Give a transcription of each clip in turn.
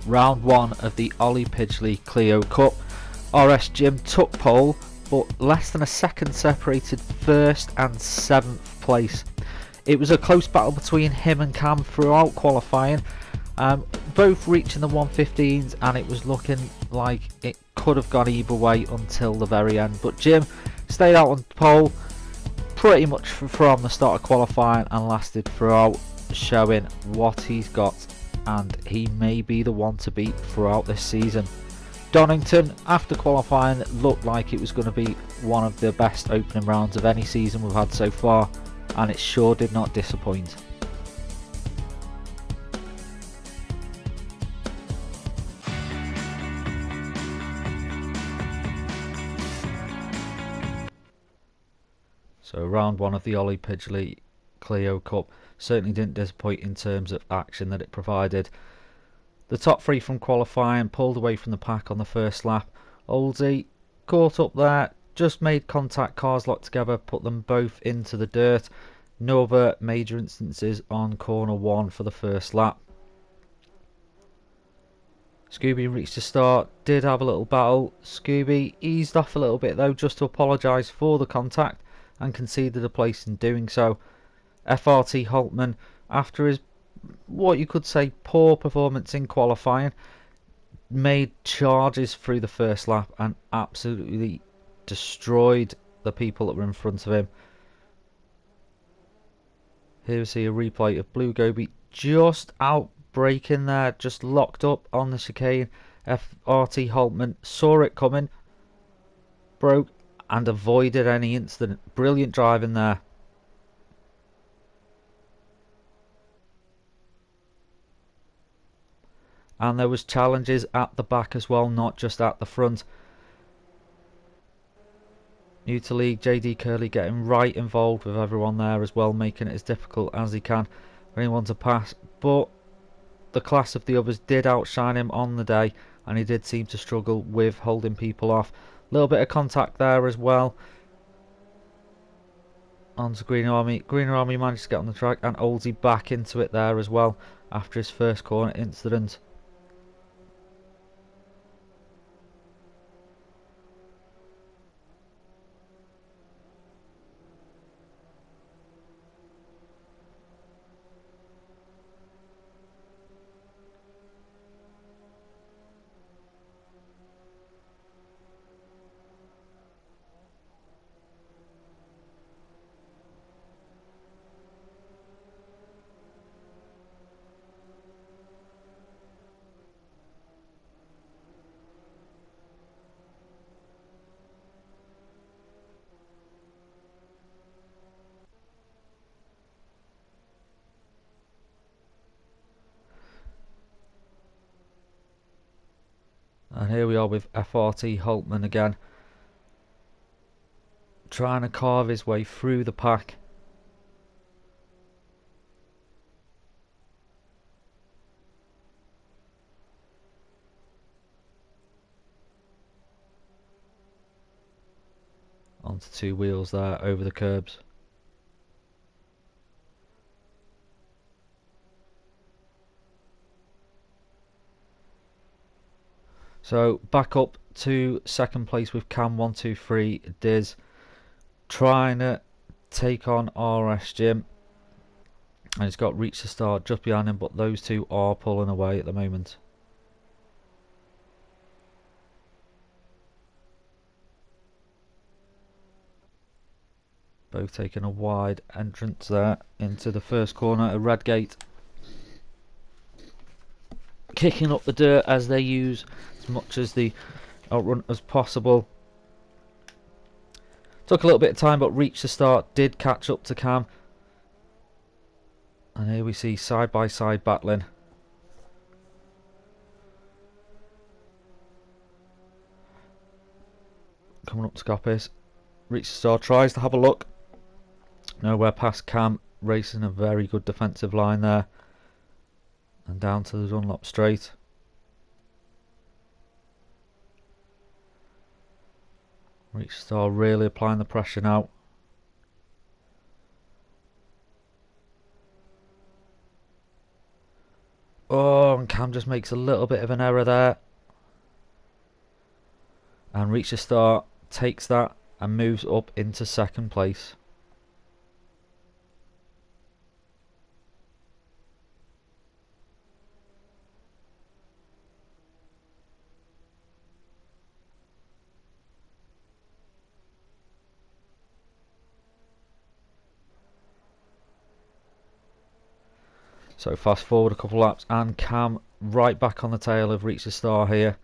round one of the Ollie Pidgley Clio Cup. RS Jim took pole, but less than a second separated first and 7th place. It was a close battle between him and Cam throughout qualifying, both reaching the 115s, and it was looking like it could have gone either way until the very end. But Jim stayed out on pole pretty much from the start of qualifying and lasted throughout, showing what he's got, and he may be the one to beat throughout this season. Donington, after qualifying, looked like it was going to be one of the best opening rounds of any season we've had so far, and it sure did not disappoint. So round one of the Ollie Pidgley Clio Cup certainly didn't disappoint in terms of action that it provided. The top three from qualifying pulled away from the pack on the first lap. Oldie caught up there, just made contact, cars locked together, put them both into the dirt. No other major instances on corner one for the first lap. Scooby reached the start, did have a little battle. Scooby eased off a little bit though, just to apologise for the contact, and conceded a place in doing so. FRT Holtman, after his what you could say poor performance in qualifying, made charges through the first lap and absolutely destroyed the people that were in front of him. Here we see a replay of Blue Goby just out braking there, just locked up on the chicane. FRT Holtman saw it coming, broke and avoided any incident. Brilliant driving there. And there was challenges at the back as well, not just at the front. New to league, JD Curley getting right involved with everyone there as well, making it as difficult as he can for anyone to pass. But the class of the others did outshine him on the day, and he did seem to struggle with holding people off. A little bit of contact there as well. Onto Green Army. Green Army managed to get on the track, and Oldie back into it there as well after his first corner incident. And here we are with FRT Holtman again, trying to carve his way through the pack. Onto two wheels there over the curbs. So back up to second place with Cam 123 Diz, trying to take on RS Jim, and he's got Reach the Start just behind him, but those two are pulling away at the moment. Both taking a wide entrance there into the first corner of Redgate, kicking up the dirt as they use as much as the outrun as possible. Took a little bit of time, but Reach the Start did catch up to Cam, and here we see side by side battling. Coming up to Scoppies, Reach the Start tries to have a look, nowhere past Cam, racing a very good defensive line there, and down to the Dunlop straight. Reach Star really applying the pressure now. Oh, and Cam just makes a little bit of an error there. And Reach the Star takes that and moves up into second place. So fast forward a couple laps and Cam right back on the tail of Reach the Star here.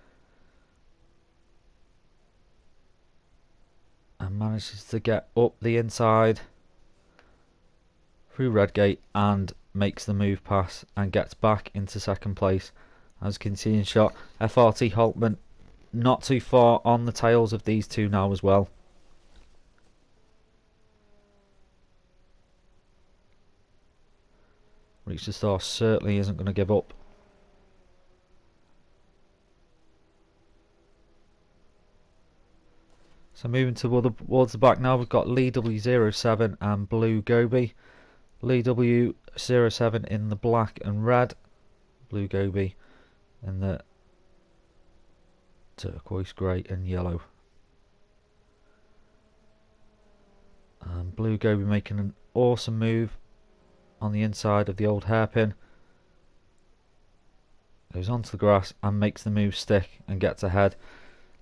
And manages to get up the inside through Redgate and makes the move pass and gets back into second place. As you can see in shot, FRT Holtman not too far on the tails of these two now as well. Reach the Star certainly isn't going to give up. So moving towards the back now, we've got Lee W07 and Blue Gobi. Lee W07 in the black and red, Blue Gobi in the turquoise, grey and yellow. And Blue Gobi making an awesome move on the inside of the old hairpin. Goes onto the grass and makes the move stick and gets ahead.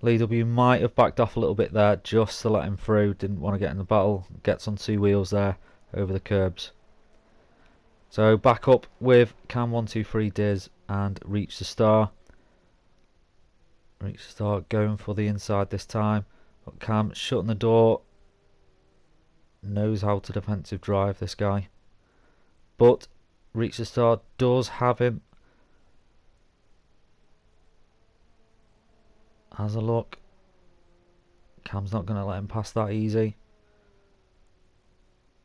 Lee W might have backed off a little bit there just to let him through. Didn't want to get in the battle. Gets on two wheels there over the curbs. So back up with Cam 123 Diz and Reach the Star. Reach the Star going for the inside this time. But Cam shutting the door. Knows how to defensive drive, this guy. But Reach the Star does have him. Has a look. Cam's not going to let him pass that easy.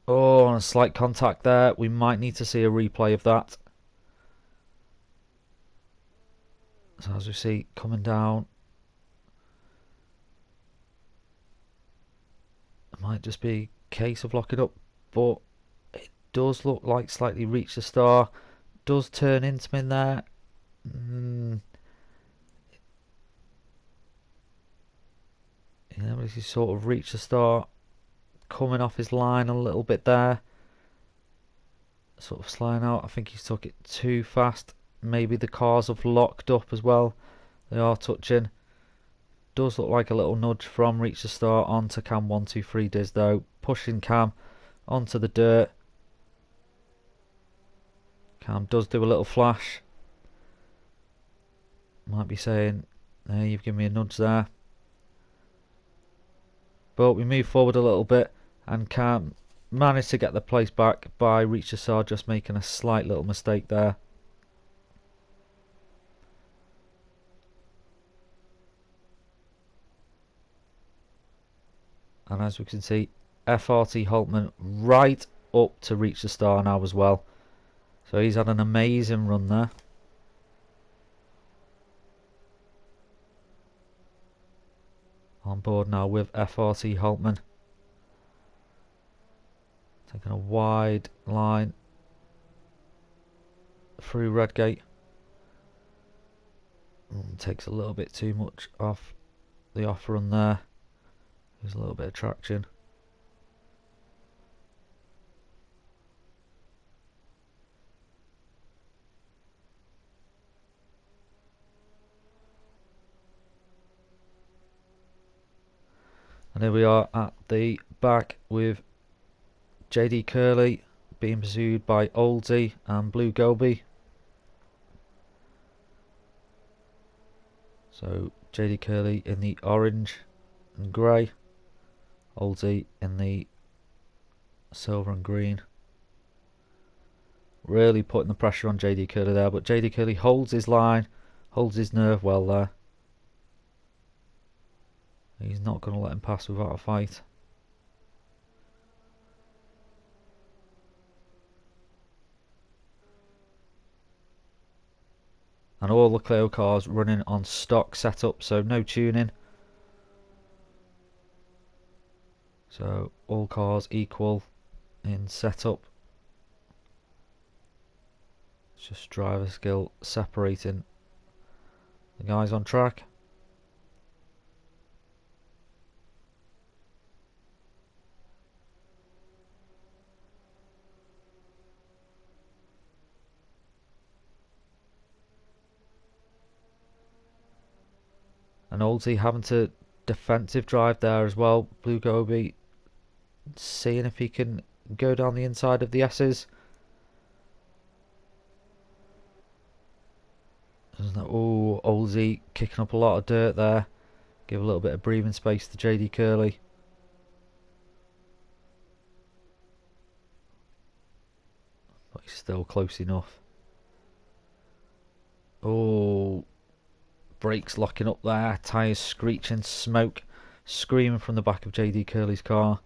Oh, and a slight contact there. We might need to see a replay of that. So as we see coming down, it might just be a case of locking up, but it does look like slightly Reach the Star. Does turn into him in there. Yeah, but he's sort of Reach the Star coming off his line a little bit there. Sort of sliding out. I think he's took it too fast. Maybe the cars have locked up as well. They are touching. Does look like a little nudge from Reach the Star onto Cam 123 Diz though. Pushing Cam onto the dirt. Cam does do a little flash. Might be saying, hey, you've given me a nudge there. But we move forward a little bit and Cam managed to get the place back by Reach the Star just making a slight little mistake there. And as we can see, FRT Holtman right up to Reach the Star now as well. So he's had an amazing run there. On board now with FRT Holtman. Taking a wide line through Redgate. Takes a little bit too much off the off run there. There's a little bit of traction. And here we are at the back with JD Curley being pursued by Oldie and Blue Gobi. So JD Curley in the orange and grey, Oldie in the silver and green. Really putting the pressure on JD Curley there, but JD Curley holds his line, holds his nerve well there. He's not going to let him pass without a fight. And all the Clio cars running on stock setup, so no tuning. So all cars equal in setup. Just driver skill separating the guys on track. And Oldsey having to defensive drive there as well. Blue Gobi seeing if he can go down the inside of the S's. Oh, Oldsey kicking up a lot of dirt there. Give a little bit of breathing space to JD Curley. But he's still close enough. Oh, brakes locking up there. Tyres screeching. Smoke screaming from the back of JD Curley's car.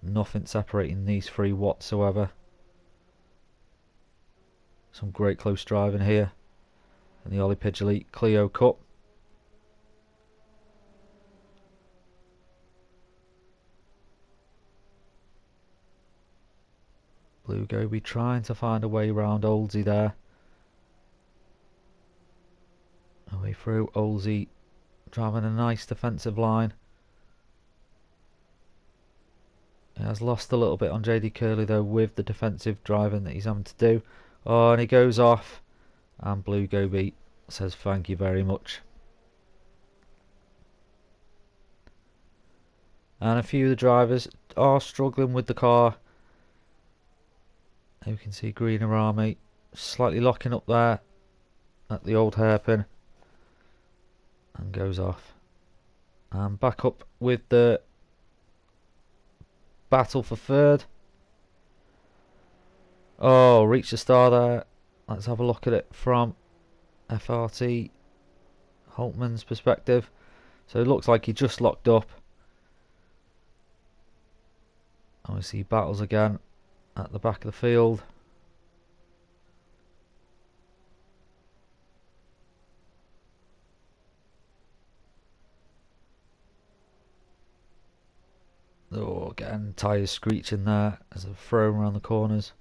Nothing separating these three whatsoever. Some great close driving here in the Ollie Pidgley Clio Cup. Blue Gobi trying to find a way around Oldsey there. Away through. Oldsey driving a nice defensive line. He has lost a little bit on JD Curley though with the defensive driving that he's having to do. Oh, and he goes off. And Blue Gobi says thank you very much. And a few of the drivers are struggling with the car. You can see Greener Army slightly locking up there at the old hairpin. And goes off. And back up with the battle for third. Oh, reached the star there. Let's have a look at it from FRT Holtman's perspective. So it looks like he just locked up. And we see battles again at the back of the field. Oh, again, tyres screeching there as they're thrown around the corners.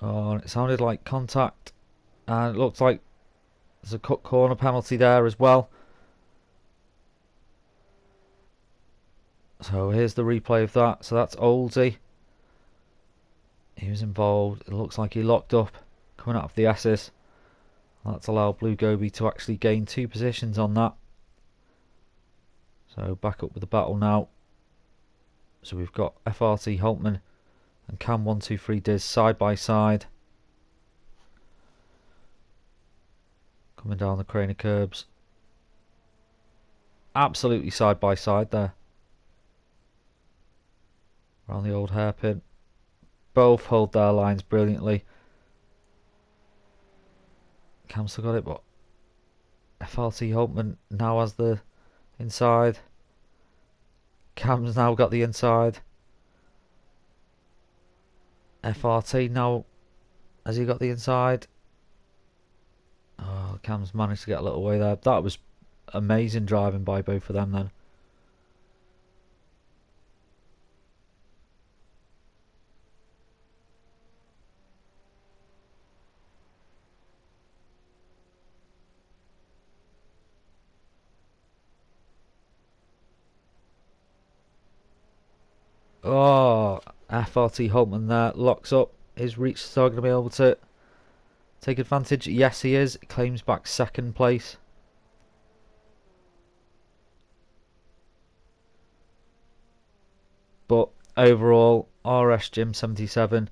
Oh, it sounded like contact, and it looks like there's a cut corner penalty there as well. So here's the replay of that. So that's Oldsey. He was involved. It looks like he locked up coming out of the S's. That's allowed Blue Gobi to actually gain 2 positions on that. So back up with the battle now. So we've got FRT Holtman and Cam 123 Diz side by side. Coming down the crane of curbs. Absolutely side by side there. Around the old hairpin. Both hold their lines brilliantly. Cam still got it, but FRT Holtman now has the inside. Cam's now got the inside. FRT now has he got the inside. Oh, Cam's managed to get a little way there. That was amazing driving by both of them then. Oh, FRT Holtman there locks up. Is Reach still going to be able to take advantage? Yes, he is. He claims back second place. But overall, RS Gym 77,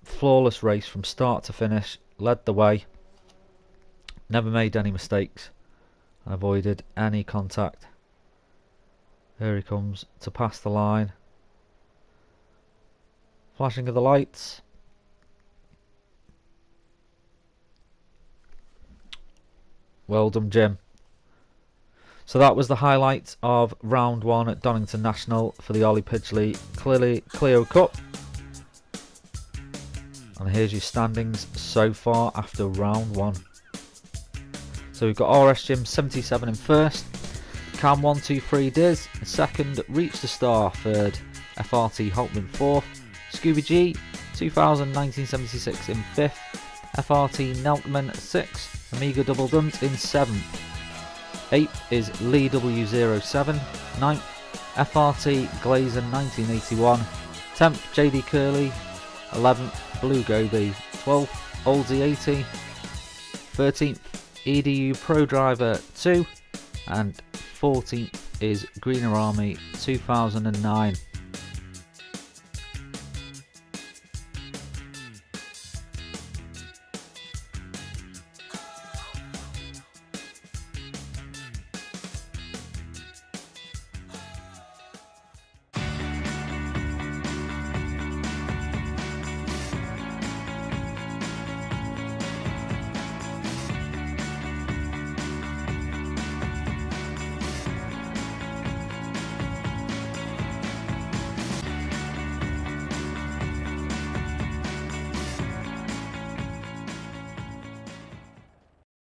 flawless race from start to finish. Led the way. Never made any mistakes. Avoided any contact. Here he comes to pass the line. Flashing of the lights. Well done, Jim. So that was the highlight of round 1 at Donington National for the Ollie Pidgley Clio Cup. And here's your standings so far after round 1. So we've got RS Jim 77 in first, Cam 123 Diz in second, Reach the Star third, FRT Holtman fourth, Scooby G 1976 in fifth, FRT Nelkman 6th, Amiga Double Dunt in 7th. 8th is Lee W07, 9th FRT Glazen 1981, 10th JD Curley, 11th Blue Goby, 12th Oldsy 80, 13th EDU Pro Driver 2, and 14th is Greener Army 2009.